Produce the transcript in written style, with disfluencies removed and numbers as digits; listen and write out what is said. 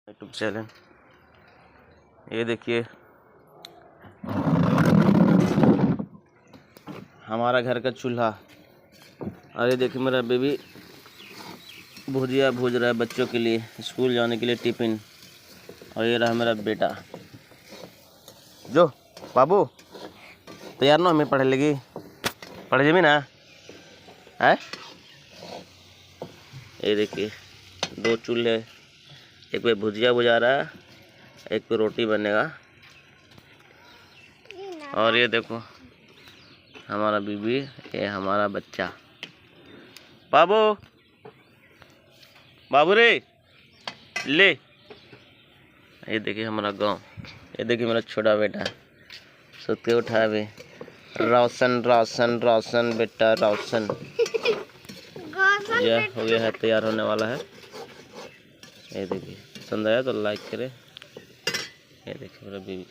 YouTube channel. ये देखिए हमारा घर का चूल्हा, और ये देखिए मेरा बेबी भुजिया भूज रहा है बच्चों के लिए स्कूल जाने के लिए टिफ़िन। और ये रहा मेरा बेटा। जो बाबू तैयार ना हमें पढ़े लगी पढ़े जमी ना है। ये देखिए 2 चूल्हे, एक पे भुजिया बुझा रहा है, एक पे रोटी बनेगा। और ये देखो हमारा बीबी, ये हमारा बच्चा बाबू। बाबू रे ले। ये देखिए हमारा गांव। ये देखिए मेरा छोटा बेटा सुत के उठा अभी। रोशन रोशन रोशन बेटा रोशन। यह हो गया है, तैयार होने वाला है। ये देखिए पसंद आया तो लाइक करें। ये देखिए मेरा बीबी।